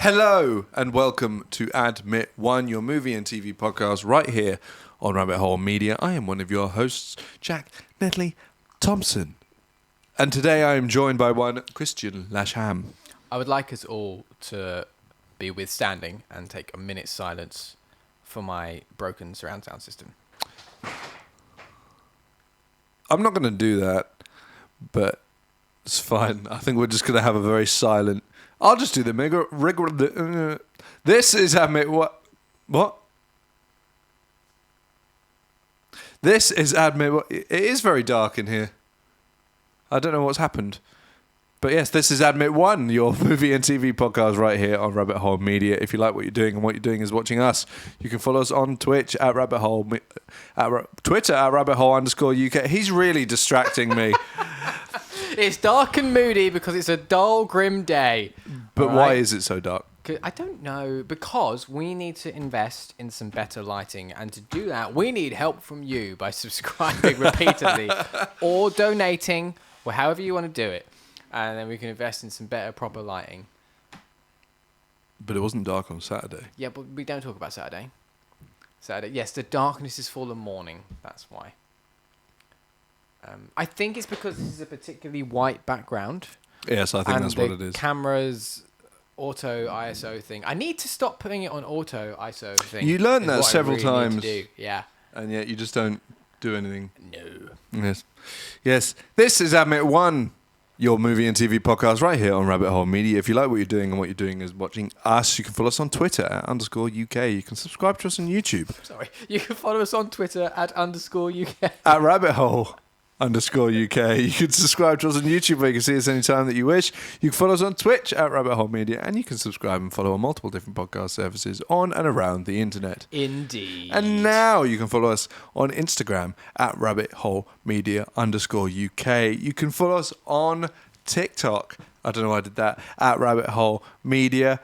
Hello and welcome to Admit One, your movie and TV podcast right here on Rabbit Hole Media. I am one of your hosts, Jack Nedley Thompson. And today I am joined by one Kristian Lasham. I would like us all to be withstanding and take a minute's silence for my broken surround sound system. I'm not going to do that, but it's fine. I think we're just going to have a very silent... I'll just do the This is Admit What? What? This is Admit What? It is very dark in here. I don't know what's happened. But yes, this is Admit One, your movie and TV podcast right here on Rabbit Hole Media. If you like what you're doing and what you're doing is watching us, you can follow us on Twitch at Rabbit Hole, Twitter at Rabbit Hole _UK. He's really distracting me. It's dark and moody because it's a dull, grim day. But why is it so dark? I don't know. Because we need to invest in some better lighting. And to do that, we need help from you by subscribing repeatedly or donating or however you want to do it. And then we can invest in some better, proper lighting. But it wasn't dark on Saturday. Yeah, but we don't talk about Saturday. Yes, the darkness is for the morning. That's why. I think it's because this is a particularly white background. Yes, I think that's what it is. Camera's auto ISO thing. I need to stop putting it on auto ISO thing. You learned that several times. Yeah. And yet you just don't do anything. No. Yes. This is Admit One, your movie and TV podcast right here on Rabbit Hole Media. If you like what you're doing and what you're doing is watching us, you can follow us on Twitter at _UK. You can subscribe to us on YouTube. Sorry. You can follow us on Twitter at _UK. At Rabbit Hole _UK. You can subscribe to us on YouTube where you can see us anytime that you wish. You can follow us on Twitch at Rabbit Hole Media, and you can subscribe and follow on multiple different podcast services on and around the internet. Indeed. And now you can follow us on Instagram at Rabbit Hole Media _UK. You can follow us on TikTok. I don't know why I did that. At Rabbit Hole Media.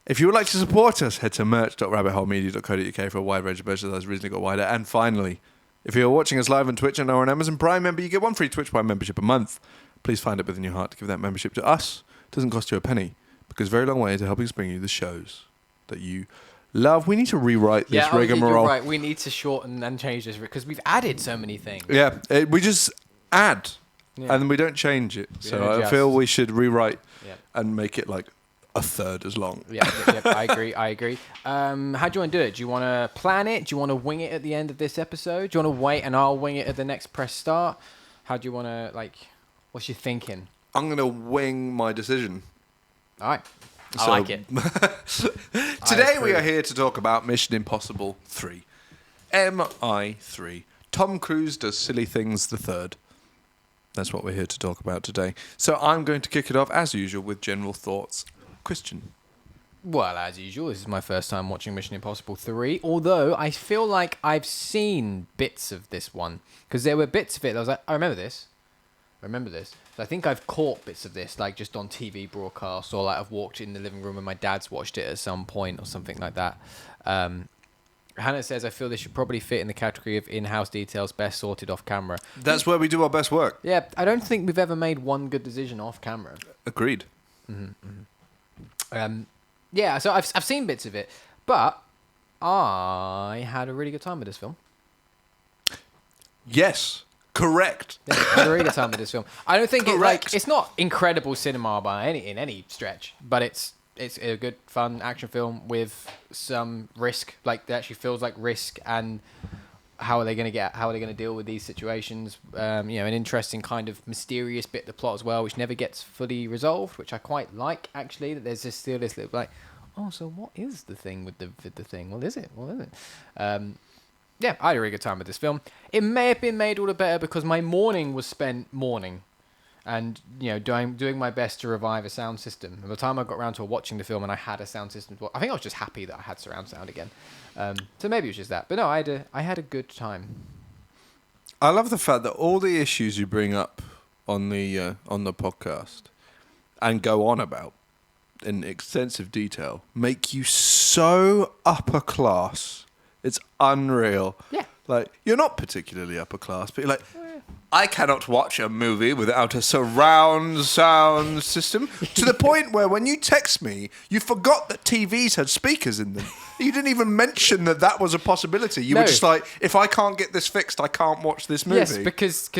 If you would like to support us, head to merch.rabbitholemedia.co.uk for a wide range of merchandise reasonably got wider. And finally, if you're watching us live on Twitch and are an Amazon Prime member, you get one free Twitch Prime membership a month. Please find it within your heart to give that membership to us. It doesn't cost you a penny, because very long way to helping us bring you the shows that you love. We need to rewrite this rigmarole. You're right. We need to shorten and change this because we've added so many things. Yeah, we just add, and we don't change it. So I feel we should rewrite and make it like a third as long. Yeah, I agree. How do you want to do it? Do you want to plan it? Do you want to wing it at the end of this episode? Do you want to wait and I'll wing it at the next press start? How do you want to, what's your thinking? I'm going to wing my decision. All right. I like it. Today we are here to talk about Mission Impossible 3. MI3. Tom Cruise does silly things the third. That's what we're here to talk about today. So I'm going to kick it off, as usual, with general thoughts. Kristian. Well, as usual, this is my first time watching Mission Impossible 3, although I feel like I've seen bits of this one, because there were bits of it that I was like, I remember this. So I think I've caught bits of this, like just on TV broadcast, or like I've walked in the living room and my dad's watched it at some point, or something like that. Hannah says, I feel this should probably fit in the category of in-house details best sorted off camera. That's where we do our best work. Yeah, I don't think we've ever made one good decision off camera. Agreed. Yeah, so I've seen bits of it, but I had a really good time with this film. Yes, correct. Yeah, I had a really good time with this film. I don't think it's not incredible cinema in any stretch, but it's a good, fun action film with some risk. Like, it actually feels like risk, and how are they going to deal with these situations? An interesting kind of mysterious bit of the plot as well, which never gets fully resolved, which I quite like, actually, that there's just still this little, like, oh, so what is the thing with the thing? What is it? Yeah, I had a really good time with this film. It may have been made all the better because my morning was spent mourning and, doing my best to revive a sound system. By the time I got around to watching the film and I had a sound system, I think I was just happy that I had surround sound again. So maybe it was just that. But no, I had a good time. I love the fact that all the issues you bring up on the podcast and go on about in extensive detail make you so upper class. It's unreal. Yeah. Like, you're not particularly upper class, but you're like, I cannot watch a movie without a surround sound system. To the point where when you text me, you forgot that TVs had speakers in them. You didn't even mention that was a possibility. You were just like, if I can't get this fixed, I can't watch this movie. Yes, because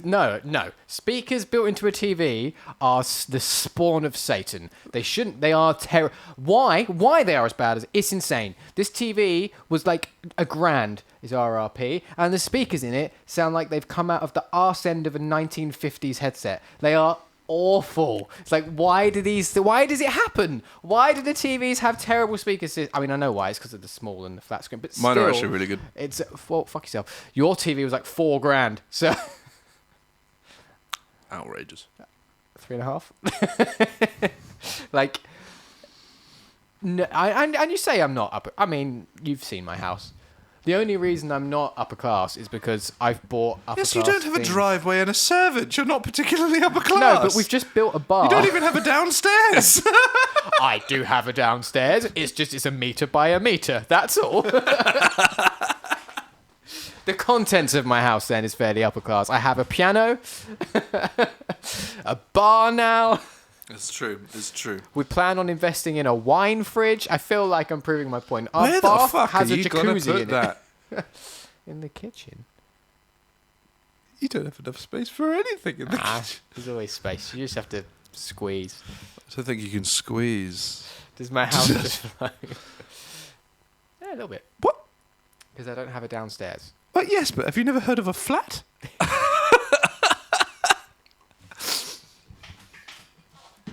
no. Speakers built into a TV are the spawn of Satan. They shouldn't. They are terrible. Why they are as bad as it's insane. This TV was like $1,000 is RRP, and the speakers in it sound like they've come out of the arse end of a 1950s headset. They are awful. It's like, why does it happen? Why do the TVs have terrible speakers? I mean, I know why. It's because of the small and the flat screen, but mine still, are actually really good. It's well, fuck yourself. Your TV was like $4,000, so outrageous. 3.5. Like, no, and you say I'm not upper. I mean, you've seen my house. The only reason I'm not upper class is because I've bought upper class. Yes, you don't have things. a driveway and a servant. You're not particularly upper class. No, but we've just built a bar. You don't even have a downstairs. I do have a downstairs. It's a meter by a meter. That's all. The contents of my house then is fairly upper class. I have a piano, a bar now. It's true. We plan on investing in a wine fridge. I feel like I'm proving my point. Our Where bath the fuck has are a you gonna jacuzzi put in that? it. In the kitchen. You don't have enough space for anything in the kitchen. There's always space. You just have to squeeze. I don't think you can squeeze. Does my house just flow? Yeah, a little bit. What? Because I don't have a downstairs. Well, yes, but have you never heard of a flat?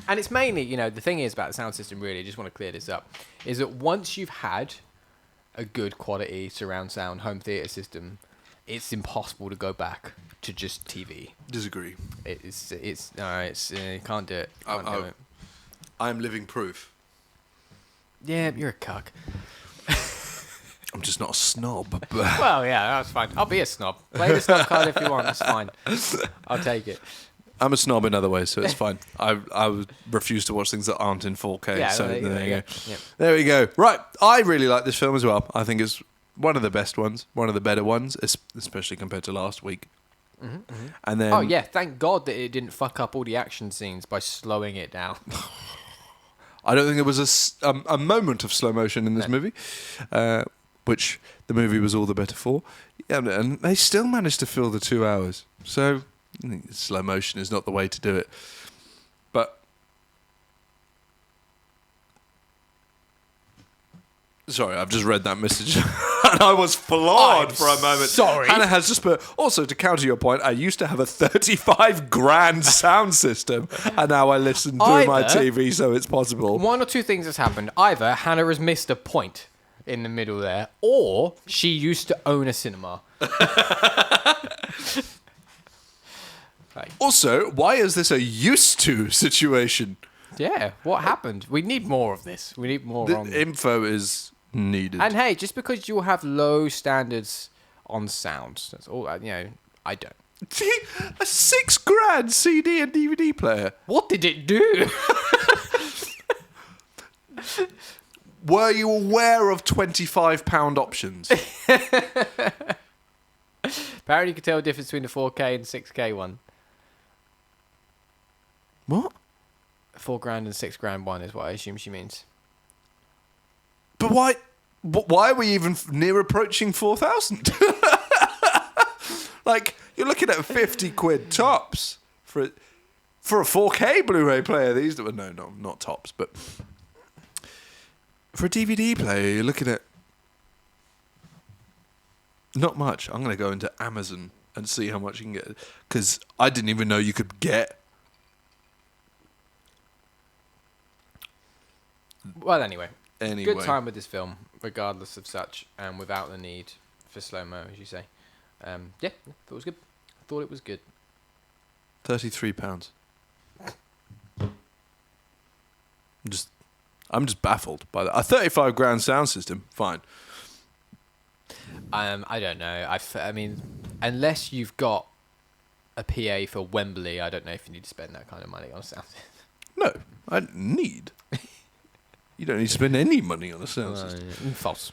And it's mainly, the thing is about the sound system, really, I just want to clear this up, is that once you've had a good quality surround sound home theatre system, it's impossible to go back to just TV. Disagree. You can't do it. Do it. I'm living proof. Yeah, you're a cuck. I'm just not a snob. Well, yeah, that's fine. I'll be a snob. Play the snob card if you want. It's fine. I'll take it. I'm a snob in other ways, so it's fine. I refuse to watch things that aren't in 4K. Yeah, so there you go. Yep. There we go. Right, I really like this film as well. I think it's one of the best ones, one of the better ones, especially compared to last week. Mm-hmm, mm-hmm. And then, oh yeah, thank God that it didn't fuck up all the action scenes by slowing it down. I don't think there was a moment of slow motion in this movie, which the movie was all the better for. Yeah, and they still managed to fill the 2 hours. So I think slow motion is not the way to do it. But sorry, I've just read that message and I was floored for a moment. Sorry. Hannah has just put, also to counter your point, I used to have a $35,000 sound system and now I listen through my TV, so it's possible. One or two things has happened. Either Hannah has missed a point in the middle there, or she used to own a cinema. Right. Also, why is this a used to situation? Yeah, what happened? We need more of this. We need more on The info is needed. And hey, just because you'll have low standards on sound, that's all. I don't. A $6,000 CD and DVD player. What did it do? Were you aware of £25 options? Apparently, you could tell the difference between the 4K and 6K one. What? $4,000 and $6,000 one is what I assume she means. But why? Why are we even near approaching 4,000? Like, you're looking at 50 quid tops for a 4K Blu-ray player. These no, not tops, but for a DVD player, you're looking at not much. I'm going to go into Amazon and see how much you can get, because I didn't even know you could get. Well, anyway. Good time with this film, regardless of such, and without the need for slow-mo, as you say. Yeah, thought it was good. I thought it was good. £33. I'm just baffled by that. A $35,000 sound system, fine. I don't know. I mean, unless you've got a PA for Wembley, I don't know if you need to spend that kind of money on a sound system. No, I don't need. You don't need to spend any money on a sound system. False.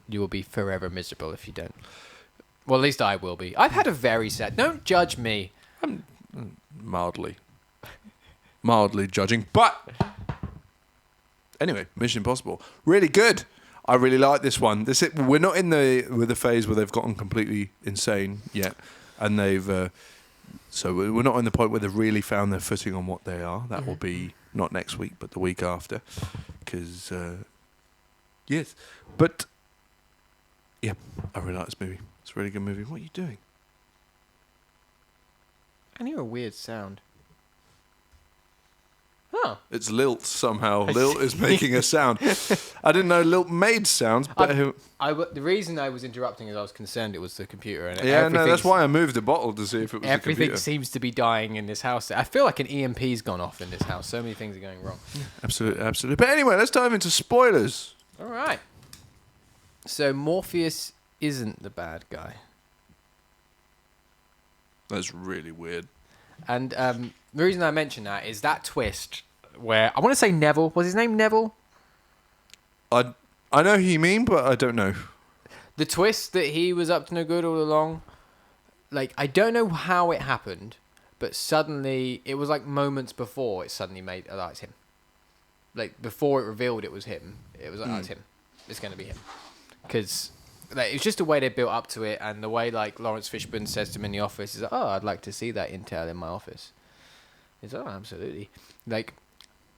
You will be forever miserable if you don't. Well, at least I will be. I've had a very sad... Don't judge me. I'm mildly judging. But anyway, Mission Impossible. Really good. I really like this one. We're not in the phase where they've gotten completely insane yet. And they've... so we're not in the point where they've really found their footing on what they are. That will be not next week, but the week after. Because, yes. But, yeah, I really like this movie. It's a really good movie. What are you doing? I hear a weird sound. Oh. It's Lilt somehow. Lilt is making a sound. I didn't know Lilt made sounds, but the reason I was interrupting is I was concerned it was the computer. And that's why I moved the bottle to see if it was the computer. Everything seems to be dying in this house. I feel like an EMP's gone off in this house. So many things are going wrong. Absolutely. But anyway, let's dive into spoilers. All right. So Morpheus isn't the bad guy. That's really weird. And the reason I mention that is that twist where I want to say Neville. Was his name Neville? I know who you mean, but I don't know. The twist that he was up to no good all along. Like, I don't know how it happened, but suddenly it was like moments before it suddenly made it's him. Like before it revealed it was him, it was like it's him. It's going to be him because. Like, it's just the way they built up to it, and the way like Lawrence Fishburne says to him in the office is, "Oh, I'd like to see that intel in my office." He's absolutely. Like,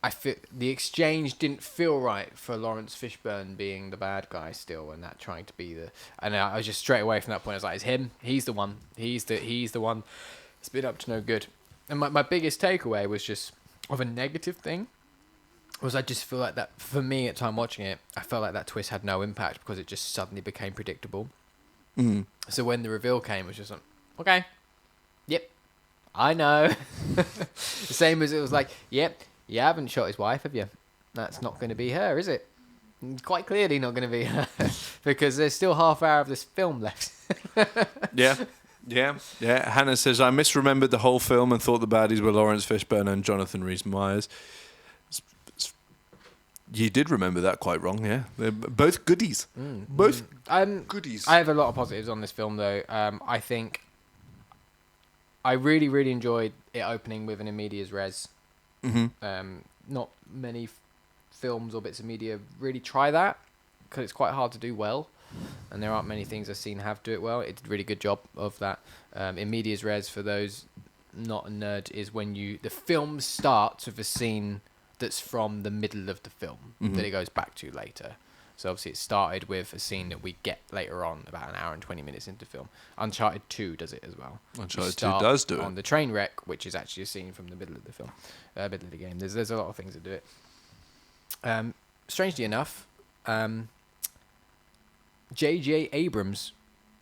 I feel the exchange didn't feel right for Lawrence Fishburne being the bad guy still, and that trying to be the. And I was just straight away from that point. I was like, "It's him. He's the one. He's the one. It's been up to no good." And my biggest takeaway was just of a negative thing. Was I just feel like that, for me at time watching it, I felt like that twist had no impact because it just suddenly became predictable. So when the reveal came, it was just like, okay, yep, I know. The same as it was like, yep, you haven't shot his wife, have you? That's not going to be her, is it? Quite clearly not going to be her because there's still half hour of this film left. Yeah. Hannah says, I misremembered the whole film and thought the baddies were Lawrence Fishburne and Jonathan Rhys-Meyers. You did remember that quite wrong, yeah. They're both goodies. Both goodies. I have a lot of positives on this film, though. I think I really, really enjoyed it opening with an in medias res. Not many films or bits of media really try that because it's quite hard to do well. And there aren't many things I've seen have do it well. It did a really good job of that. In medias res, for those not a nerd, is when the film starts with a scene that's from the middle of the film that it goes back to later. So obviously it started with a scene that we get later on, about an hour and 20 minutes into the film. Uncharted 2 does it as well. Uncharted 2 does do it. On the train wreck, which is actually a scene from the middle of the film, middle of the game. There's a lot of things that do it. Strangely enough, J.J. Abrams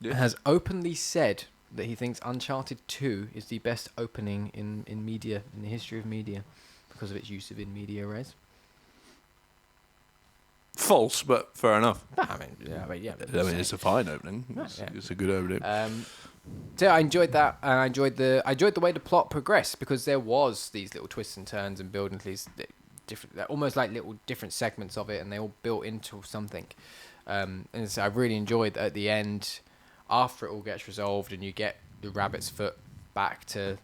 has openly said that he thinks Uncharted 2 is the best opening in media, in the history of media, because of its use of in media res. False, but fair enough. I mean, it's a fine opening. It's a good opening. So I enjoyed that, and I enjoyed the way the plot progressed because there was these little twists and turns and building these different, almost like little different segments of it, and they all built into something. And so I really enjoyed that at the end, after it all gets resolved, and you get the rabbit's foot back to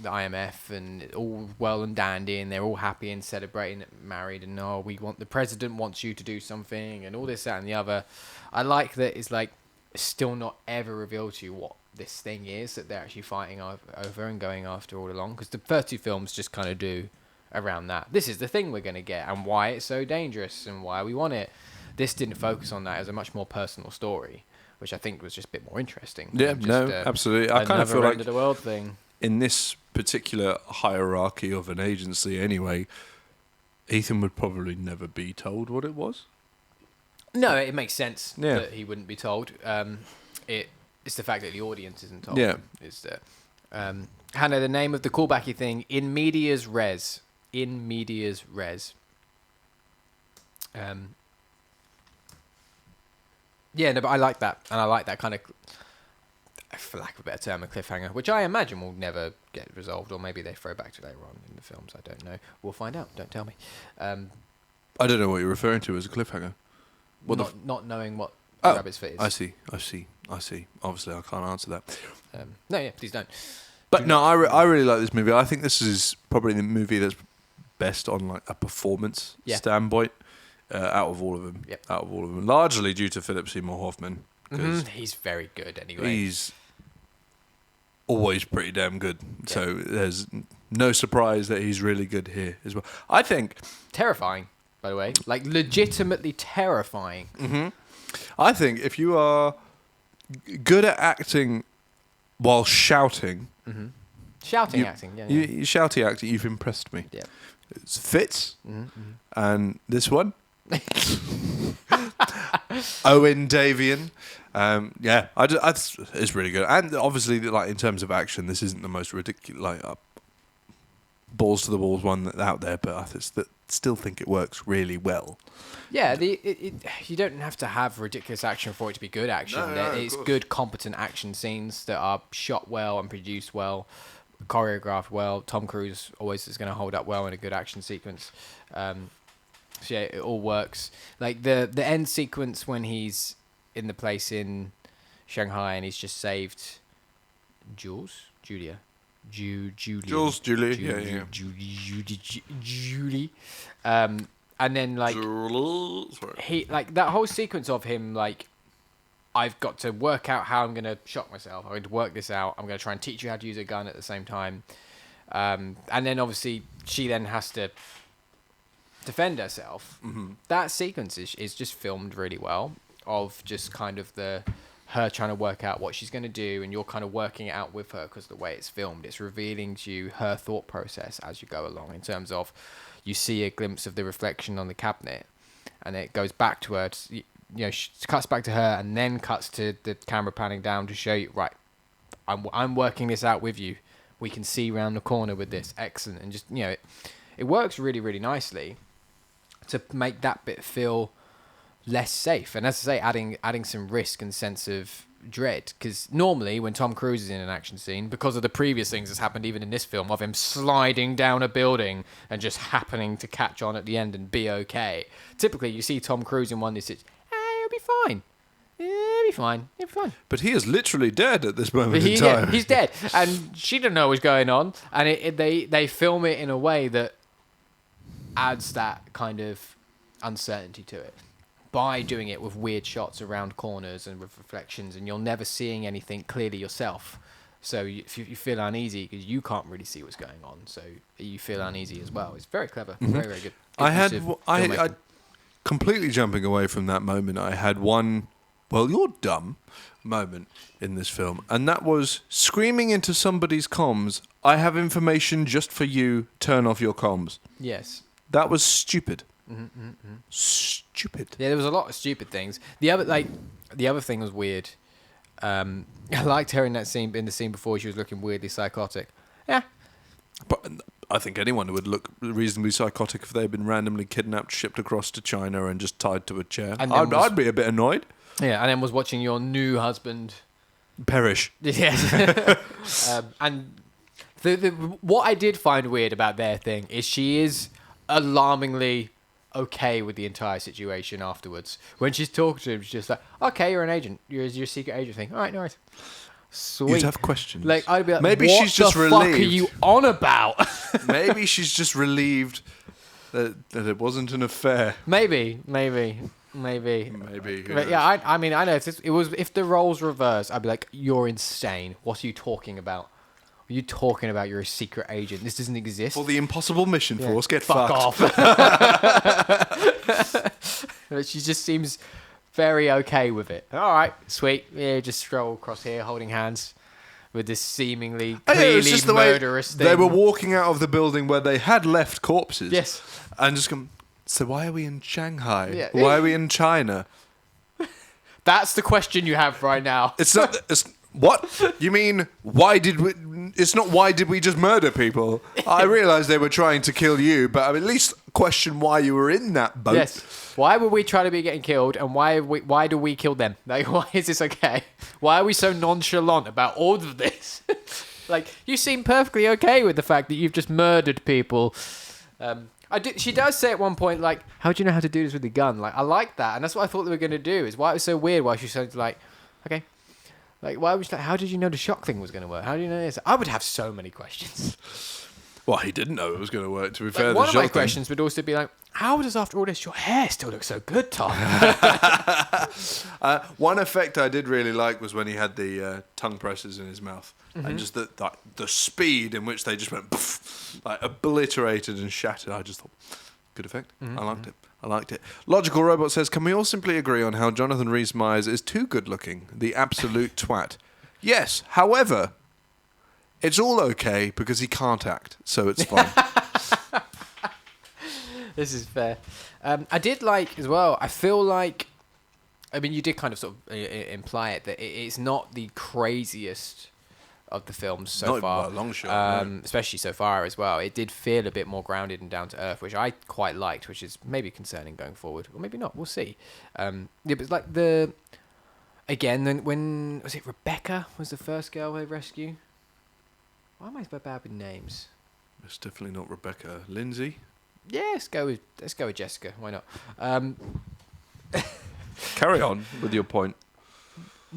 the IMF, and all well and dandy, and they're all happy and celebrating, married, and the president wants you to do something, and all this, that, and the other. I like that it's like still not ever revealed to you what this thing is that they're actually fighting over and going after all along, because the first two films just kind of do around that. This is the thing we're going to get, and why it's so dangerous, and why we want it. This didn't focus on that as a much more personal story, which I think was just a bit more interesting. Yeah, absolutely. I kind of feel like end of the world thing. In this particular hierarchy of an agency anyway, Ethan would probably never be told what it was. No, it makes sense that he wouldn't be told. It's the fact that the audience isn't told. Yeah. Hannah, the name of the callbacky thing, in medias res. In medias res. But I like that. And I like that kind of, for lack of a better term, a cliffhanger, which I imagine will never get resolved, or maybe they throw back to later on in the films. I don't know. We'll find out. Don't tell me. I don't know what you're referring to as a cliffhanger. Not knowing what the rabbit's fit is. I see. I see. Obviously, I can't answer that. No, yeah, please don't. But no, I really like this movie. I think this is probably the movie that's best on like a performance standpoint out of all of them. Yep. Out of all of them, largely due to Philip Seymour Hoffman. He's very good anyway. He's always pretty damn good. Yeah. So there's no surprise that he's really good here as well. I think terrifying, by the way, like legitimately terrifying. Mm-hmm. I think if you are good at acting while shouting, shouting acting, you shouty acting, you've impressed me. Yeah, it's Fitz, and this one, Owen Davian. It's really good, and obviously, like in terms of action, this isn't the most ridiculous, like balls to the walls one that's out there, but I still think it works really well. Yeah, you don't have to have ridiculous action for it to be good action. No, it's good, competent action scenes that are shot well and produced well, choreographed well. Tom Cruise always is going to hold up well in a good action sequence. So yeah, it all works. Like the end sequence when he's in the place in Shanghai and he's just saved Julie. Julie. And then like he like that whole sequence of him like, I've got to work out how I'm gonna shock myself. I'm going to work this out. I'm going to try and teach you how to use a gun at the same time. And then obviously she then has to defend herself. That sequence is just filmed really well, of just kind of her trying to work out what she's going to do, and you're kind of working it out with her because the way it's filmed, it's revealing to you her thought process as you go along, in terms of you see a glimpse of the reflection on the cabinet and it goes back to her, she cuts back to her and then cuts to the camera panning down to show you, right, I'm working this out with you. We can see around the corner with this. Excellent. And just, it works really, really nicely to make that bit feel less safe, and as I say, adding some risk and sense of dread, because normally when Tom Cruise is in an action scene, because of the previous things that's happened even in this film of him sliding down a building and just happening to catch on at the end and be okay, typically you see Tom Cruise in one of these situations, it'll be fine. It'll be fine. But he is literally dead at this moment in time. Yeah, he's dead, and she didn't know what was going on, and they film it in a way that adds that kind of uncertainty to it, by doing it with weird shots around corners and with reflections, and you're never seeing anything clearly yourself. So if you feel uneasy because you can't really see what's going on, so you feel uneasy as well. It's very clever, very, very good. I completely jumping away from that moment. I had one, well, you're dumb moment in this film, and that was screaming into somebody's comms, "I have information just for you. Turn off your comms." Yes, that was stupid. Stupid. Yeah, there was a lot of stupid things. The other thing was weird. I liked her in the scene before. She was looking weirdly psychotic. Yeah, but I think anyone would look reasonably psychotic if they'd been randomly kidnapped, shipped across to China, and just tied to a chair. I'd be a bit annoyed. Yeah, and then was watching your new husband perish. Yes. And what I did find weird about their thing is she is alarmingly okay with the entire situation afterwards. When she's talking to him, she's just like, "Okay, you're an agent. You're a secret agent thing. All right, no worries." Sweet. You'd have questions. Like, I'd be like, maybe what she's just the relieved. fuck are you on about? Maybe she's just relieved that it wasn't an affair. Maybe. But yeah, I mean, I know if the roles reversed, I'd be like, "You're insane. What are you talking about? Are you talking about you're a secret agent? This doesn't exist." For the impossible mission force, get fuck fucked. Off. But she just seems very okay with it. All right, sweet. Yeah, just stroll across here holding hands with this seemingly clearly murderous thing. They were walking out of the building where they had left corpses. Yes. And just come, so why are we in Shanghai? Yeah. Why are we in China? That's the question you have right now. It's not... What? You mean, why did we... It's not why did we just murder people? I realised they were trying to kill you, but at least question why you were in that boat. Yes. Why would we try to be getting killed, and why do we kill them? Like, why is this okay? Why are we so nonchalant about all of this? Like, you seem perfectly okay with the fact that you've just murdered people. She does say at one point, like, "How do you know how to do this with the gun?" Like, I like that, and that's what I thought they were going to do. Is why it was so weird. Why she said, like, "Okay." Like, why was how did you know the shock thing was going to work? How do you know this? I would have so many questions. Well, he didn't know it was going to work, to be fair. One of my questions would also be like, how does, after all this, your hair still look so good, Tom? One effect I did really like was when he had the tongue pressers in his mouth. And just the speed in which they just went, poof, like obliterated and shattered. I just thought, good effect. I liked it. Logical Robot says, can we all simply agree on how Jonathan Rhys-Meyers is too good looking? The absolute twat. Yes, however... it's all okay because he can't act, so it's fine. This is fair. I did like as well. I feel like, I mean, you did kind of sort of imply it that it's not the craziest of the films so far. Not by a long shot, no. Especially so far as well. It did feel a bit more grounded and down to earth, which I quite liked, which is maybe concerning going forward, or maybe not. We'll see. Yeah, but it's like then when was it Rebecca was the first girl they rescue? Why am I so bad with names? It's definitely not Rebecca. Lindsay? Yeah, let's go with Jessica. Why not? Carry on with your point.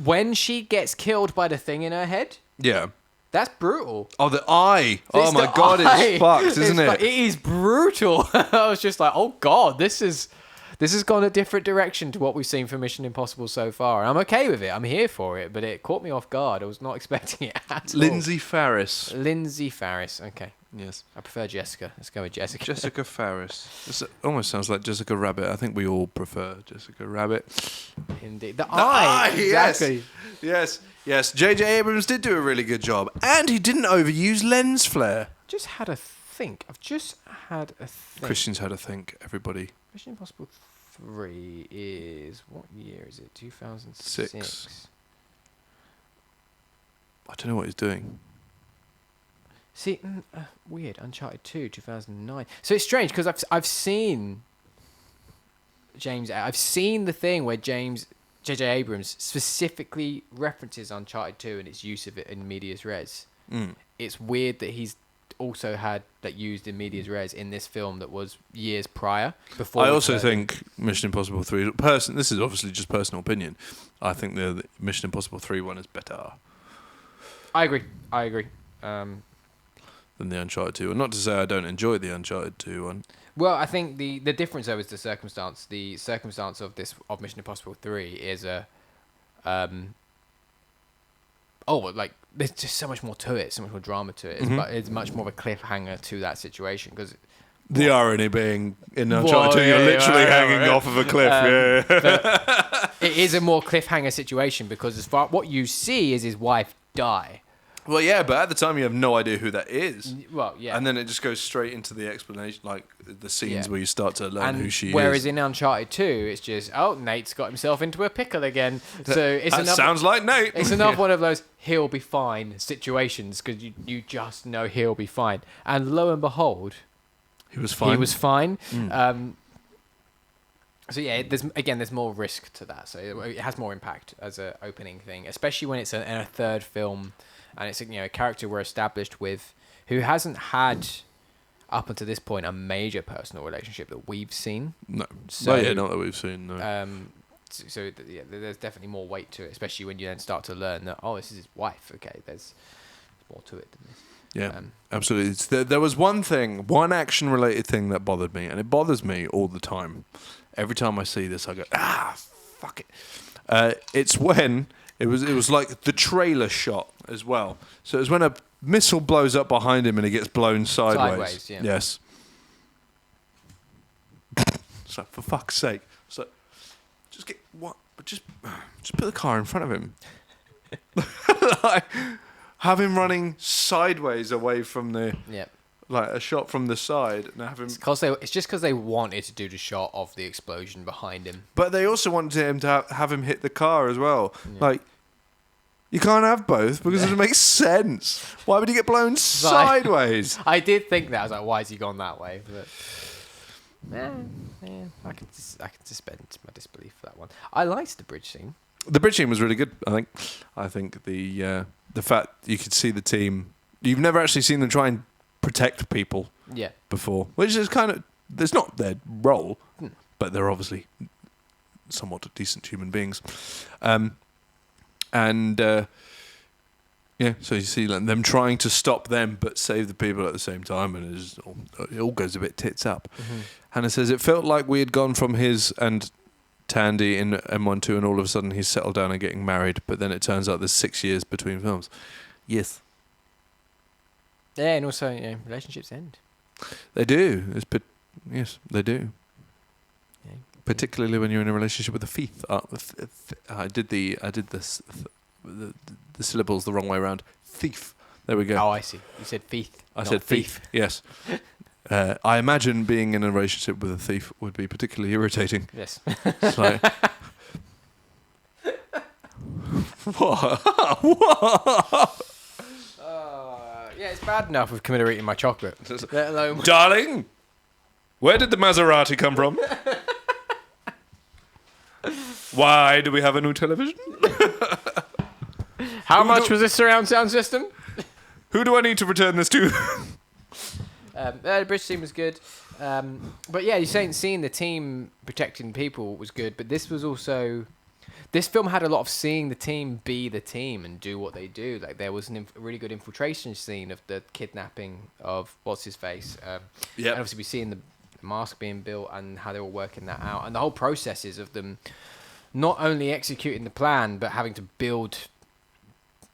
When she gets killed by the thing in her head, yeah, that's brutal. Oh, the eye! Oh my god, it's fucked, isn't it? It is brutal. I was just like, oh god, this has gone a different direction to what we've seen from Mission Impossible so far. And I'm okay with it. I'm here for it, but it caught me off guard. I was not expecting it at all. Lindsay Farris. Lindsay Farris. Okay. Yes. I prefer Jessica. Let's go with Jessica. Jessica Farris. This almost sounds like Jessica Rabbit. I think we all prefer Jessica Rabbit. Indeed. The eye. Exactly. Yes. J.J. Abrams did do a really good job. And he didn't overuse lens flare. I've just had a think. Kristian's had a think, everybody. Mission Impossible 3 is... what year is it? 2006. I don't know what he's doing. See, weird. Uncharted 2, 2009. So it's strange because I've seen James... I've seen the thing where J.J. Abrams specifically references Uncharted 2 and its use of it in medias res. It's weird that he's also had that used in medias res in this film that was years prior. Before I also think Mission Impossible 3... this is obviously just personal opinion. I think the Mission Impossible 3 one is better. I agree. Than the Uncharted 2. And not to say I don't enjoy the Uncharted 2 one. Well, I think the difference though is the circumstance. The circumstance of Mission Impossible 3 is there's just so much more to it, so much more drama to it. It's much more of a cliffhanger to that situation because the irony being in Uncharted 2 you're literally hanging off of a cliff. It is a more cliffhanger situation because as far what you see is his wife die. Well, yeah, but at the time you have no idea who that is. Well, yeah. And then it just goes straight into the explanation, like the scenes where you start to learn who she is. Whereas in Uncharted 2, it's just, Nate's got himself into a pickle again. So sounds like Nate. It's another one of those he'll be fine situations because you just know he'll be fine. And lo and behold, he was fine. So yeah, there's more risk to that. So it has more impact as an opening thing, especially when it's a third film. And it's a character we're established with who hasn't had, up until this point, a major personal relationship that we've seen. No. So, not that we've seen, no. There's definitely more weight to it, especially when you then start to learn that, this is his wife. Okay, there's more to it than this. Yeah, absolutely. There was one action-related thing that bothered me, and it bothers me all the time. Every time I see this, I go, fuck it. It's when... It was like the trailer shot as well. So it was when a missile blows up behind him and he gets blown sideways. Yeah. Yes. It's like, for fuck's sake. It's like, just put the car in front of him. Have him running sideways away from the... Yeah. Like a shot from the side and have him... It's just because they wanted to do the shot of the explosion behind him. But they also wanted him to have him hit the car as well. Yeah. Like, you can't have both because it doesn't make sense. Why would he get blown sideways? I did think that. I was like, why has he gone that way? But I can suspend my disbelief for that one. I liked the bridge scene. The bridge scene was really good, I think. I think the fact you could see the team... You've never actually seen them try and protect people before, which is kind of... It's not their role, but they're obviously somewhat decent human beings. And so you see like, them trying to stop them but save the people at the same time, and it all goes a bit tits up. Mm-hmm. Hannah says, it felt like we had gone from his and Tandy in M12 and all of a sudden he's settled down and getting married, but then it turns out there's 6 years between films. Yes. Yeah, and also, relationships end. They do. Yes, they do. Yeah. Particularly when you're in a relationship with a thief. I did the syllables the wrong way around. Thief. There we go. Oh, I see. You said thief. I said thief. Yes. I imagine being in a relationship with a thief would be particularly irritating. Yes. It's like, what? Yeah, it's bad enough with Camilla eating my chocolate. Let alone... Darling, where did the Maserati come from? Why do we have a new television? How much was this surround sound system? Who do I need to return this to? The British team was good. But yeah, you're saying seeing the team protecting people was good, but this was also... This film had a lot of seeing the team be the team and do what they do. Like there was a really good infiltration scene of the kidnapping of what's-his-face. And obviously we're seeing the mask being built and how they were working that out. And the whole processes of them not only executing the plan, but having to build...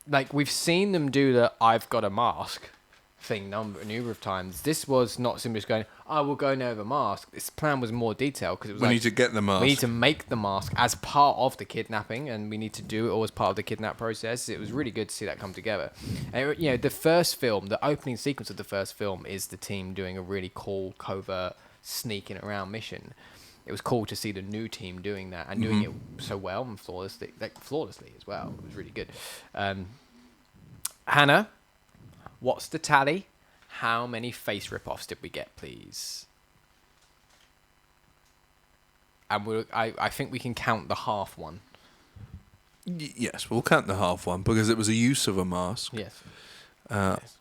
Like we've seen them do the I've got a mask thing a number of times. This was not simply just going, we'll go and have a mask. This plan was more detailed because it was we need to get the mask. We need to make the mask as part of the kidnapping, and we need to do it all as part of the kidnap process. It was really good to see that come together. And, the first film, the opening sequence of the first film is the team doing a really cool, covert, sneaking around mission. It was cool to see the new team doing that and doing it so well and flawlessly as well. It was really good. Hannah, what's the tally? How many face rip-offs did we get, please? And I think we can count the half one. Yes, we'll count the half one because it was a use of a mask. Yes. Yes.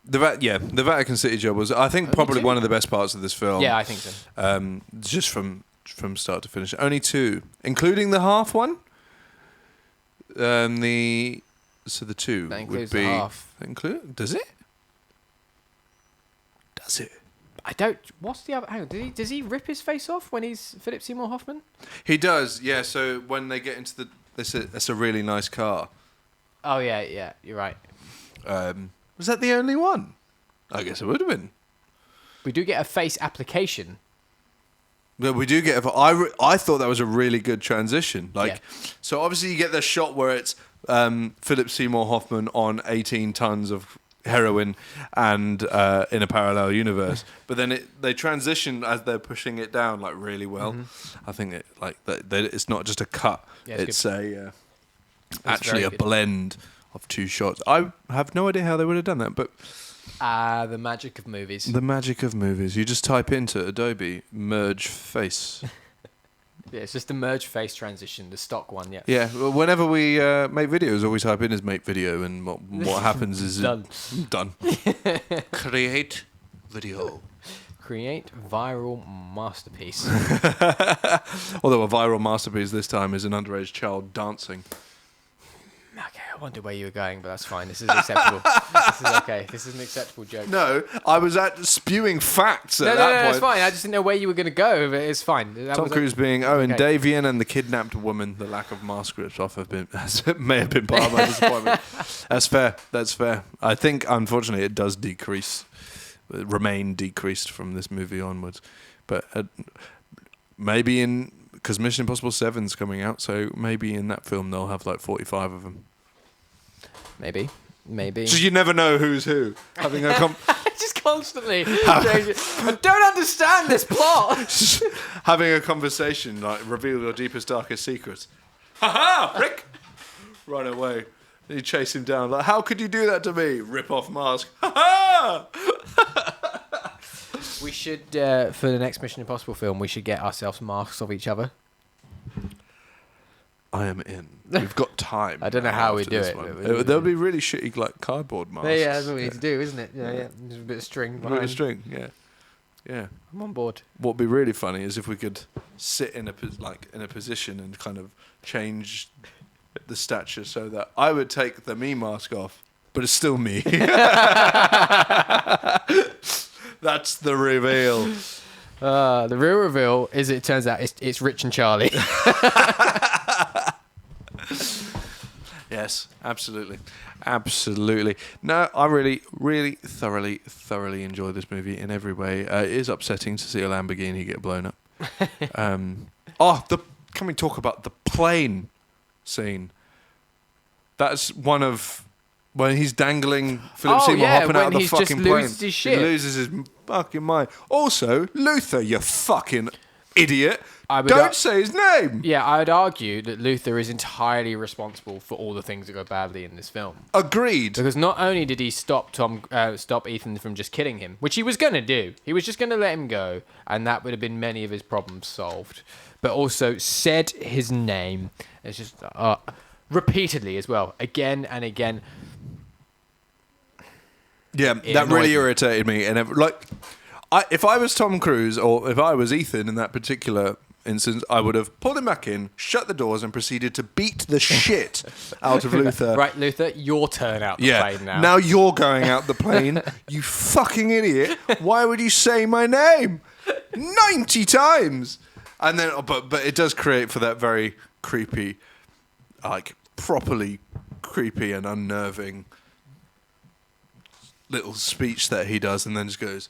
The Vatican City job was, I think, probably one of the best parts of this film. Yeah, I think so. Just from start to finish. Only two, including the half one. The two that includes would be the half. Does it? Does it? I don't. What's the other? Hang on. Does he rip his face off when he's Philip Seymour Hoffman? He does. Yeah. So when they get into that's a really nice car. Oh yeah. You're right. Was that the only one? I guess it would have been. We do get a face application. But we do get. I thought that was a really good transition. So obviously you get the shot where it's Philip Seymour Hoffman on 18 tons of heroin and in a parallel universe. But then they transition as they're pushing it down really well. Mm-hmm. I think it's not just a cut. Yeah, it's actually a blend of two shots. I have no idea how they would have done that, but the magic of movies. The magic of movies. You just type into Adobe merge face. Yeah, it's just the merge face transition, the stock one. Yeah. Yeah. Well, whenever we make videos, all we type in is make video, and what happens is done. Create video. Create viral masterpiece. Although a viral masterpiece this time is an underage child dancing. Okay, I wonder where you were going, but that's fine. This is acceptable. This is okay. This is an acceptable joke. No, I was spewing facts at that point. No, it's fine. I just didn't know where you were going to go, but it's fine. Tom Cruise being Owen Davian and the kidnapped woman. The lack of mask rips off may have been part of my disappointment. That's fair. I think, unfortunately, it does remain decreased from this movie onwards. But maybe because Mission Impossible 7's coming out, so maybe in that film they'll have 45 of them. Maybe. So you never know who's who. Having just constantly. I don't understand this plot. Having a conversation reveal your deepest, darkest secrets. Ha ha, Rick! Run away. You chase him down. How could you do that to me? Rip off mask. Ha ha! We should, for the next Mission Impossible film, we should get ourselves masks of each other. I am in. We've got time. I don't know how we do it. There'll be really shitty cardboard masks. Yeah, that's what we need to do, isn't it? Yeah. Just a bit of string. Yeah. I'm on board. What'd be really funny is if we could sit in a position and kind of change the stature so that I would take the me mask off, but it's still me. That's the reveal. The real reveal is it turns out it's Rich and Charlie. Yes, absolutely. Absolutely. No, I really, really, thoroughly enjoy this movie in every way. It is upsetting to see a Lamborghini get blown up. Can we talk about the plane scene? That's one of when he's dangling Philip Seymour hopping out of the fucking plane. Loses his shit. He loses his fucking mind. Also, Luther, you fucking idiot. Don't say his name. Yeah, I would argue that Luther is entirely responsible for all the things that go badly in this film. Agreed. Because not only did he stop Ethan from just killing him, which he was going to do, he was just going to let him go, and that would have been many of his problems solved. But also said his name. It's just repeatedly as well, again and again. Yeah, that really irritated me. And if I was Tom Cruise or if I was Ethan in that particular instance, I would have pulled him back in, shut the doors, and proceeded to beat the shit out of Luther. Right, Luther, your turn out the plane now. Now you're going out the plane, you fucking idiot. Why would you say my name 90 times? And then, but it does create for that very creepy, like properly creepy and unnerving little speech that he does, and then just goes,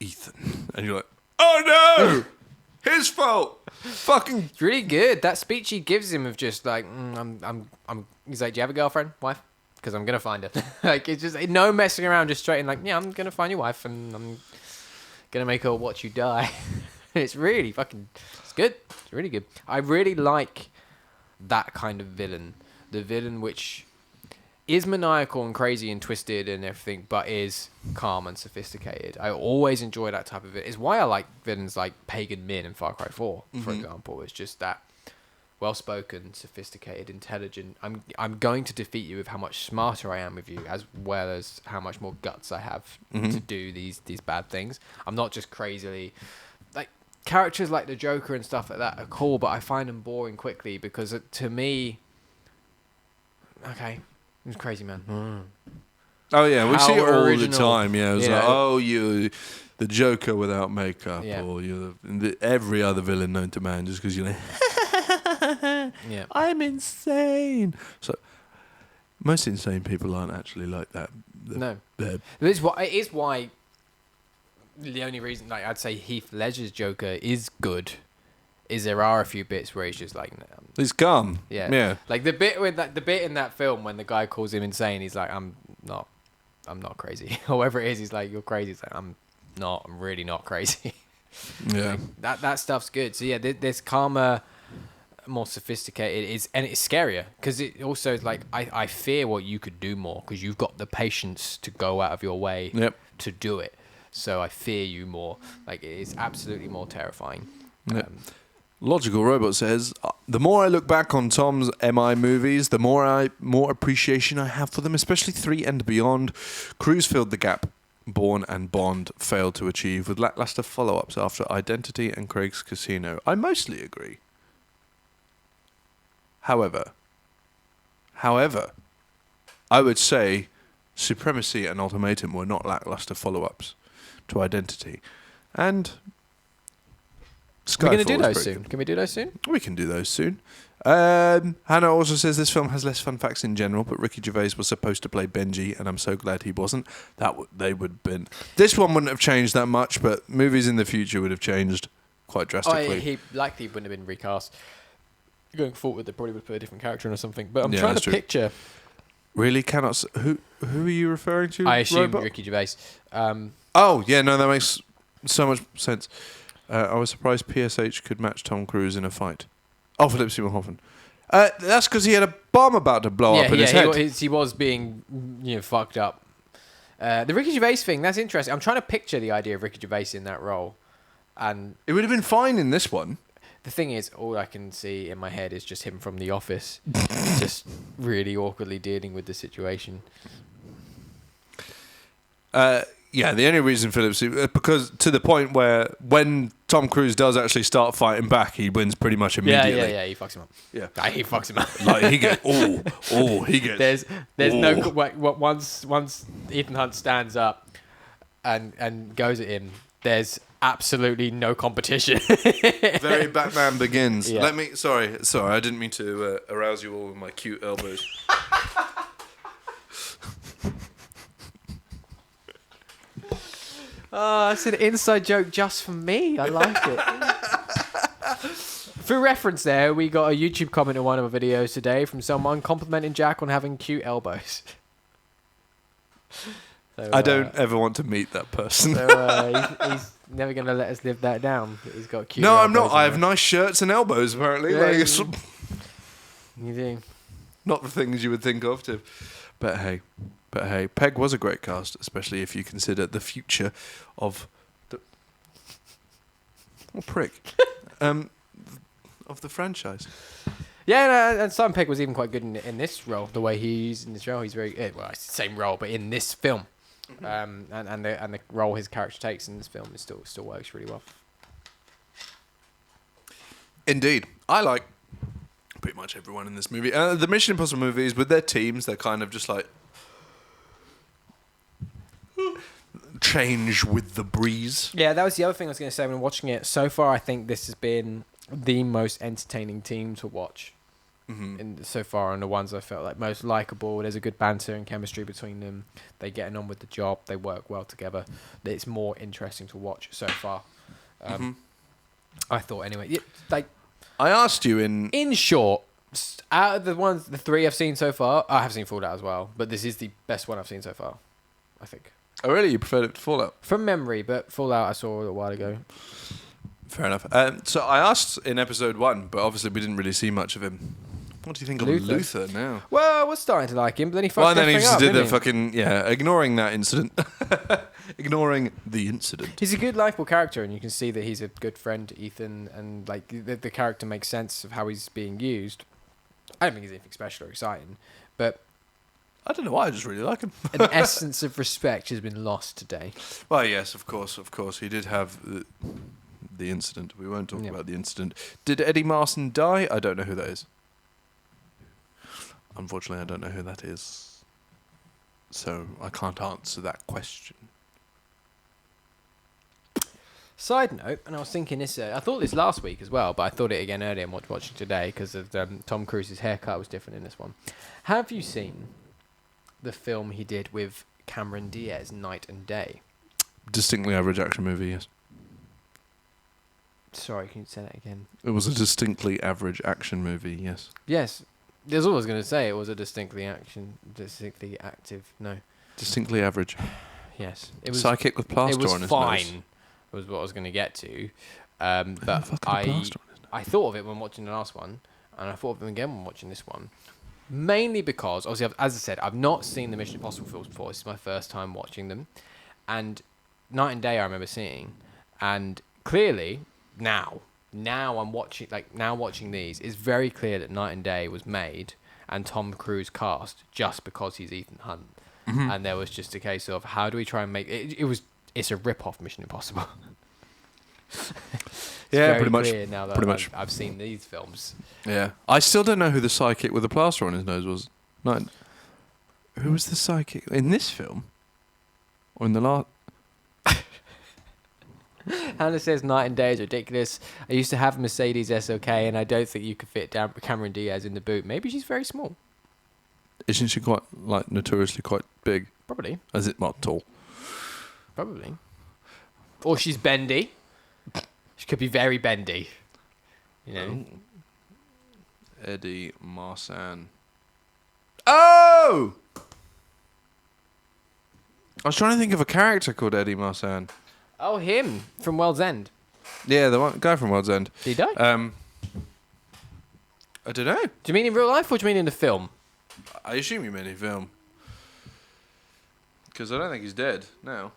Ethan, and you're like, oh no, his fault. Fucking, it's really good. That speech he gives him of just like, he's like, do you have a girlfriend, wife? Because I'm gonna find her. Like, it's just no messing around, just straight in like, yeah, I'm gonna find your wife and I'm gonna make her watch you die. It's really fucking, it's good. It's really good. I really like that kind of villain. The villain which is maniacal and crazy and twisted and everything, but is calm and sophisticated. I always enjoy that type of it. It's why I like villains like Pagan Min in Far Cry 4, for example. It's just that well-spoken, sophisticated, intelligent. I'm going to defeat you with how much smarter I am with you, as well as how much more guts I have to do these bad things. I'm not just crazily... Like, characters like the Joker and stuff like that are cool, but I find them boring quickly because, to me... Okay... He's crazy, man. Oh yeah, we see it all original. the time. Yeah, it's like, oh, you, the Joker without makeup, or you're every other villain known to man, just because you're like, yeah, I'm insane. So most insane people aren't actually like that. No, it is why. The only reason, like, I'd say Heath Ledger's Joker is good. Is there are a few bits where he's just like, he's calm. Yeah. Like the bit in that film when the guy calls him insane, he's like, I'm not crazy, or whatever it is. He's like, you're crazy. He's like, I'm really not crazy. Yeah. Like, that stuff's good. So yeah, there's calmer, more sophisticated. It's scarier because it also is like I fear what you could do more because you've got the patience to go out of your way to do it. So I fear you more. Like, it is absolutely more terrifying. Yep. Logical Robot says, the more I look back on Tom's MI movies, the more appreciation I have for them, especially 3 and beyond. Cruise filled the gap Bourne and Bond failed to achieve with lackluster follow-ups after Identity and Craig's Casino. I mostly agree. However, I would say Supremacy and Ultimatum were not lackluster follow-ups to Identity. And We're going to do those soon. Can we do those soon? We can do those soon. Hannah also says this film has less fun facts in general, but Ricky Gervais was supposed to play Benji, and I'm so glad he wasn't. They would have been. This one wouldn't have changed that much, but movies in the future would have changed quite drastically. He likely wouldn't have been recast. Going forward, they probably would put a different character in or something. But I'm trying to picture. Really cannot. Who are you referring to? I assume Robot? Ricky Gervais. Oh yeah, no, that makes so much sense. I was surprised PSH could match Tom Cruise in a fight. Oh, Philip Seymour Hoffman. That's because he had a bomb about to blow up in his head. He was being fucked up. The Ricky Gervais thing, that's interesting. I'm trying to picture the idea of Ricky Gervais in that role. And it would have been fine in this one. The thing is, all I can see in my head is just him from The Office, just really awkwardly dealing with the situation. Yeah, the only reason Phillips, because to the point where when Tom Cruise does actually start fighting back, he wins pretty much immediately. Yeah, he fucks him up. Yeah, He fucks him up. like he gets, he gets. There's no once Ethan Hunt stands up and goes at him. There's absolutely no competition. Very Batman Begins. Yeah. Sorry, I didn't mean to arouse you all with my cute elbows. Oh, it's an inside joke just for me. I like it. For reference there, we got a YouTube comment on one of our videos today from someone complimenting Jack on having cute elbows. So, I don't ever want to meet that person. So he's never going to let us live that down. He's got cute No, elbows. I'm not. I have nice shirts and elbows, apparently. Yeah, Like, you do. not the things you would think of, to. But hey, Peg was a great cast, especially if you consider the future of the prick of the franchise. Yeah, and Simon Pegg was even quite good in this role. The way he's in this role, he's very well. It's the same role, but in this film, and the role his character takes in this film is still works really well. Indeed, I like pretty much everyone in this movie. The Mission Impossible movies with their teams, they're kind of just like change with the breeze. Yeah, that was the other thing I was going to say when watching it. So far, I think this has been the most entertaining team to watch. So far, and the ones I felt like most likable. There's a good banter and chemistry between them. They getting on with the job. They work well together. It's more interesting to watch so far. I thought anyway. Like I asked you in short, out of the three I've seen so far, I have seen Fallout as well, but this is the best one I've seen so far, I think. Oh really? You preferred it to Fallout? From memory, but Fallout I saw a little while ago. Fair enough. So I asked in episode 1, but obviously we didn't really see much of him. What do you think of Luther now? Well, I was starting to like him, but then he fucked Well, then he just up, did the didn't he? fucking ignoring that incident, ignoring the incident. He's a good, likable character, and you can see that he's a good friend to Ethan, and like the character makes sense of how he's being used. I don't think he's anything special or exciting, but I don't know why. I just really like him. an essence of respect has been lost today. Well, yes, of course. He did have the incident. We won't talk about the incident. Did Eddie Marsan die? I don't know who that is. Unfortunately, I don't know who that is. So I can't answer that question. Side note, and I was thinking this, I thought this last week as well, but I thought it again earlier and watching today because of Tom Cruise's haircut was different in this one. Have you seen the film he did with Cameron Diaz, Night and Day? Distinctly average action movie, yes. Sorry, can you say that again? It was a distinctly average action movie, yes. Yes. There's always going to say it was a distinctly active, no. Distinctly average. Yes. It was Psychic with plaster on his fine, nose. was what I was going to get to. But I thought of it when watching the last one, and I thought of it again when watching this one. Mainly because, obviously, as I said, I've not seen the Mission Impossible films before. This is my first time watching them. And Night and Day I remember seeing. And clearly, now I'm watching, watching these, it's very clear that Night and Day was made and Tom Cruise cast just because he's Ethan Hunt. Mm-hmm. And there was just a case of, how do we try and make it? It's a rip-off Mission Impossible. Yeah, pretty much. Now that I've seen these films. Yeah, I still don't know who the psychic with the plaster on his nose was. No, who was the psychic in this film, or in the last? Hannah says Night and Day is ridiculous. I used to have a Mercedes SOK, and I don't think you could fit down Cameron Diaz in the boot. Maybe she's very small. Isn't she quite notoriously quite big? Probably. Is it not tall? Probably. Or she's bendy. She could be very bendy. You know. Eddie Marsan. Oh! I was trying to think of a character called Eddie Marsan. Oh, him from World's End. Yeah, the guy from World's End. Did he die? I don't know. Do you mean in real life or do you mean in the film? I assume you mean in film. Because I don't think he's dead now.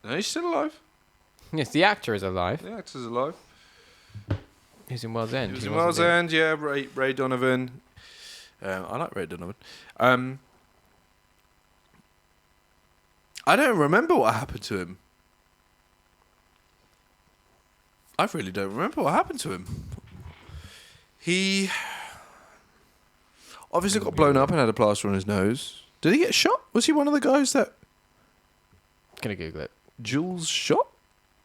No, he's still alive. Yes, the actor is alive. The actor's alive. He's in World's End. He was in World's End, yeah. Ray Donovan. I like Ray Donovan. I don't remember what happened to him. I really don't remember what happened to him. He obviously got blown up and had a plaster on his nose. Did he get shot? Was he one of the guys that... Gonna Google it. Jules shot?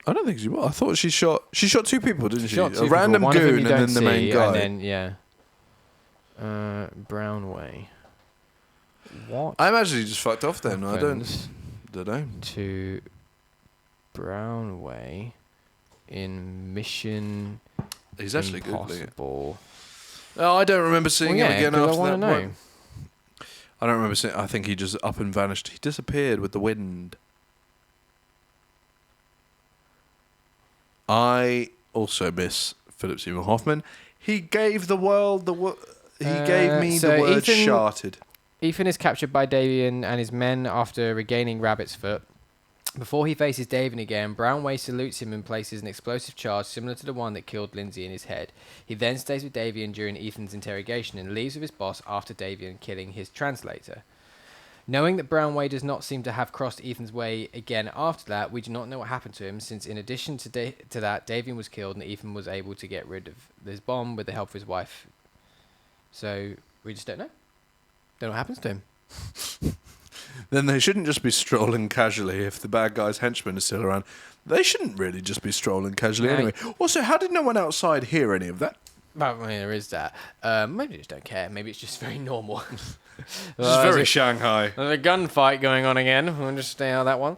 I don't think she was. I thought she shot 2 people, didn't she? A random one goon and then the main guy. And then, Brownway. What? I imagine he just fucked off then. I don't know. To Brownway in Mission He's actually Googling it. Impossible. Oh, I don't remember seeing him again after that. Know. I don't remember seeing. I think he just up and vanished. He disappeared with the wind. I also miss Philip Seymour Hoffman. He gave the world he gave me the word sharted. Ethan is captured by Davian and his men after regaining Rabbit's Foot. Before he faces Davian again, Brownway salutes him and places an explosive charge similar to the one that killed Lindsay in his head. He then stays with Davian during Ethan's interrogation and leaves with his boss after Davian killing his translator. Knowing that Brownway does not seem to have crossed Ethan's way again after that, we do not know what happened to him, since in addition to that, Davian was killed and Ethan was able to get rid of this bomb with the help of his wife. So, we just don't know. Don't know what happens to him. Then they shouldn't just be strolling casually if the bad guy's henchmen are still around. They shouldn't really just be strolling casually anyway. Also, how did no one outside hear any of that? Well, I mean, there is that. Maybe they just don't care. Maybe it's just very normal. It's very Shanghai. There's a gunfight going on again. We'll just stay on that one.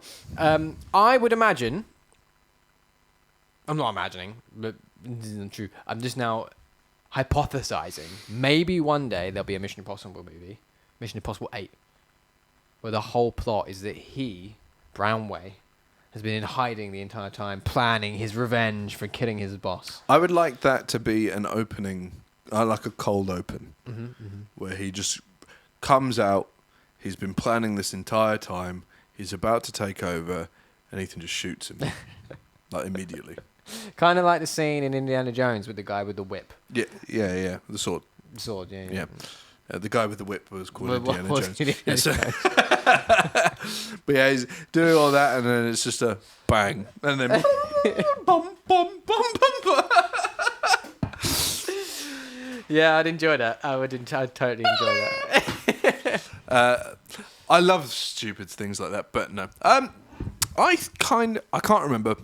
I would imagine... I'm not imagining, but this isn't true. I'm just now hypothesizing. Maybe one day there'll be a Mission Impossible movie. Mission Impossible 8. Where the whole plot is that he, Brownway, has been in hiding the entire time, planning his revenge for killing his boss. I would like that to be an opening, like a cold open, where he just comes out, he's been planning this entire time, he's about to take over, and Ethan just shoots him, like immediately. Kind of like the scene in Indiana Jones with the guy with the whip. Yeah, the sword. The sword, yeah. The guy with the whip was called Indiana Jones. Jones. But yeah, he's doing all that, and then it's just a bang, and then bum, bum, bum, bum. Yeah, I'd enjoy that. I'd totally enjoy that. I love stupid things like that, but no. I can't remember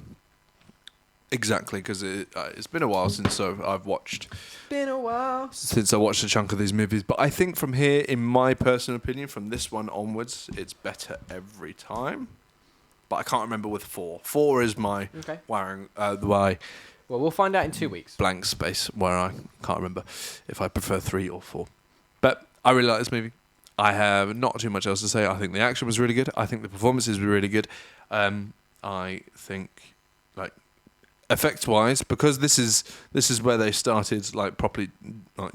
exactly because it's been a while since I've watched. Been a while since I watched a chunk of these movies, but I think from here, in my personal opinion, from this one onwards, it's better every time. But I can't remember with 4. 4 is my wiring. Well, we'll find out in 2 weeks. Blank space where I can't remember if I prefer 3 or 4. But I really like this movie. I have not too much else to say. I think the action was really good. I think the performances were really good. I think effects wise, because this is where they started properly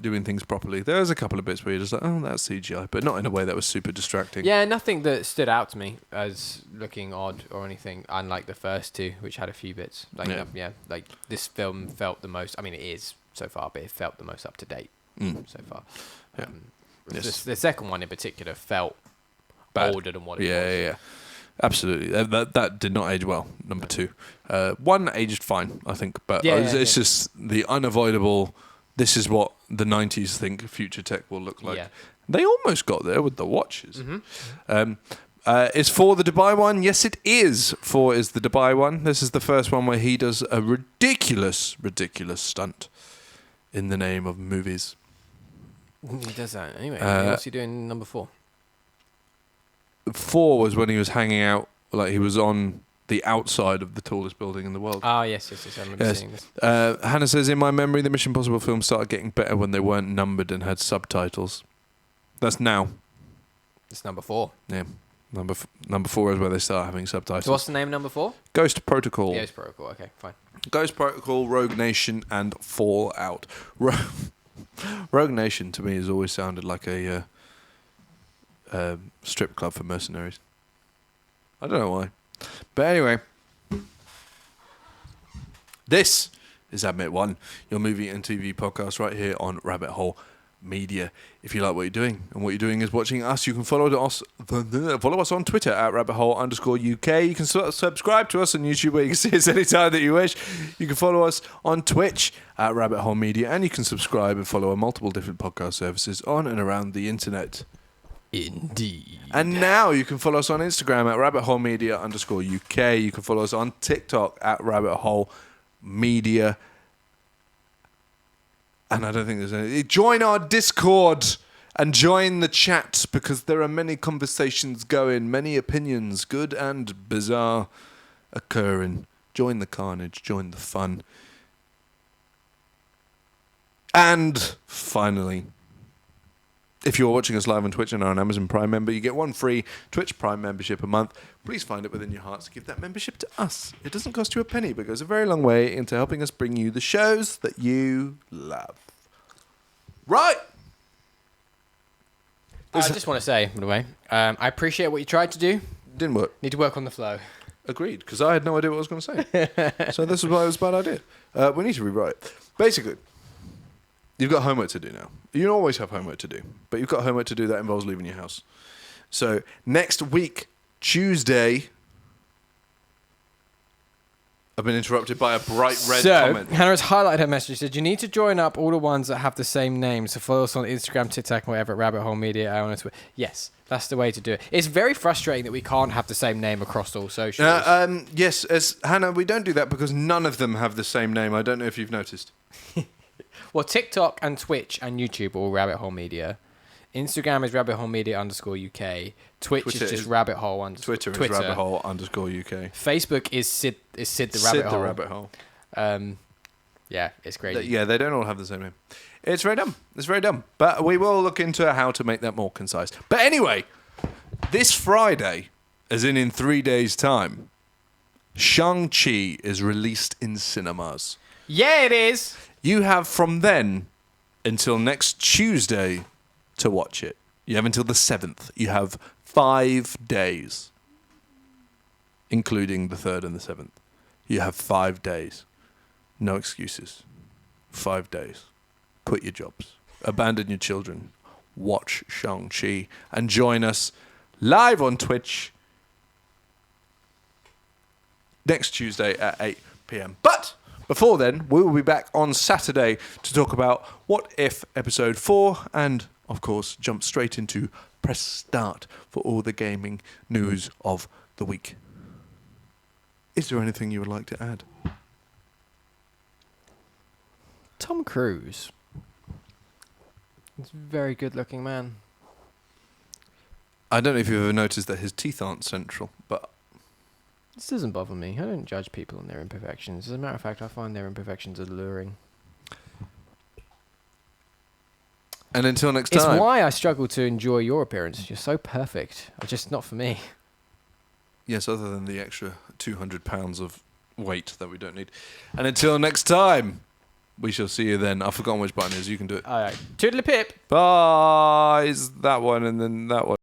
doing things properly. There's a couple of bits where you're just like, oh, that's CGI, but not in a way that was super distracting. Yeah, nothing that stood out to me as looking odd or anything, unlike the first 2, which had a few bits. This film felt the most. I mean, it is so far, but it felt the most up to date so far. Yeah. The second one in particular felt older than what it was. Yeah. Absolutely. That did not age well, number 2. 1 aged fine, I think, but it's just the unavoidable, this is what the 90s think future tech will look like. Yeah. They almost got there with the watches. Is 4 the Dubai one? Yes, it is. 4 is the Dubai one. This is the first one where he does a ridiculous stunt in the name of movies. He does that. Anyway, what's he doing in number 4? 4 was when he was hanging out, he was on the outside of the tallest building in the world. Oh, yes, I remember seeing this. Hannah says, in my memory, the Mission Impossible films started getting better when they weren't numbered and had subtitles. That's now. It's number 4. Yeah. Number 4 is where they start having subtitles. So what's the name of number 4? Ghost Protocol. Ghost Protocol, okay, fine. Ghost Protocol, Rogue Nation, and Fallout. Rogue Nation, to me, has always sounded like a... strip club for mercenaries. I don't know why. But anyway, this is Admit One, your movie and TV podcast right here on Rabbit Hole Media. If you like what you're doing, and what you're doing is watching us, you can follow us on Twitter at rabbithole_UK. You can subscribe to us on YouTube, where you can see us anytime that you wish. You can follow us on Twitch at Rabbit Hole Media, and you can subscribe and follow multiple different podcast services on and around the internet. Indeed. And now you can follow us on Instagram at rabbithole_media_UK. You can follow us on TikTok at rabbithole_media. And I don't think there's any. Join our Discord and join the chat, because there are many conversations going, many opinions, good and bizarre, occurring. Join the carnage, join the fun. And finally, if you're watching us live on Twitch and are an Amazon Prime member, you get one free Twitch Prime membership a month. Please find it within your hearts to give that membership to us. It doesn't cost you a penny, but goes a very long way into helping us bring you the shows that you love. Right. I just want to say, by the way, I appreciate what you tried to do. Didn't work. Need to work on the flow. Agreed, because I had no idea what I was going to say. So this is why it was a bad idea. We need to rewrite. Basically, you've got homework to do now. You always have homework to do, but you've got homework to do that involves leaving your house. So next week, Tuesday, I've been interrupted by a bright red comment. Hannah has highlighted her message. She said, you need to join up all the ones that have the same name. So follow us on Instagram, TikTok, and whatever, at Rabbit Hole Media. Yes, that's the way to do it. It's very frustrating that we can't have the same name across all socials. Yes, Hannah, we don't do that because none of them have the same name. I don't know if you've noticed. Well, TikTok and Twitch and YouTube are all Rabbit Hole Media. Instagram is Rabbit Hole Media_UK. Twitch is just Rabbit Hole Twitter is Rabbit Hole_UK. Facebook is Sid the Rabbit Hole. The Rabbit Hole. Yeah, it's crazy. Yeah, they don't all have the same name. It's very dumb. It's very dumb. But we will look into how to make that more concise. But anyway, this Friday, as in 3 days' time, Shang-Chi is released in cinemas. Yeah, it is. You have from then until next Tuesday to watch it. You have until the 7th. You have 5 days, including the 3rd and the 7th. You have 5 days. No excuses. 5 days. Quit your jobs. Abandon your children. Watch Shang-Chi and join us live on Twitch next Tuesday at 8 p.m. But before then, we will be back on Saturday to talk about What If Episode 4 and, of course, jump straight into press start for all the gaming news of the week. Is there anything you would like to add? Tom Cruise. He's a very good-looking man. I don't know if you've ever noticed that his teeth aren't central, but This doesn't bother me. I don't judge people on their imperfections. As a matter of fact, I find their imperfections alluring. And until next time. It's why I struggle to enjoy your appearance. You're so perfect. Just not for me. Yes, other than the extra 200 pounds of weight that we don't need. And until next time, we shall see you then. I've forgotten which button it is. You can do it. All right. Toodly pip. Bye. Is that one and then that one.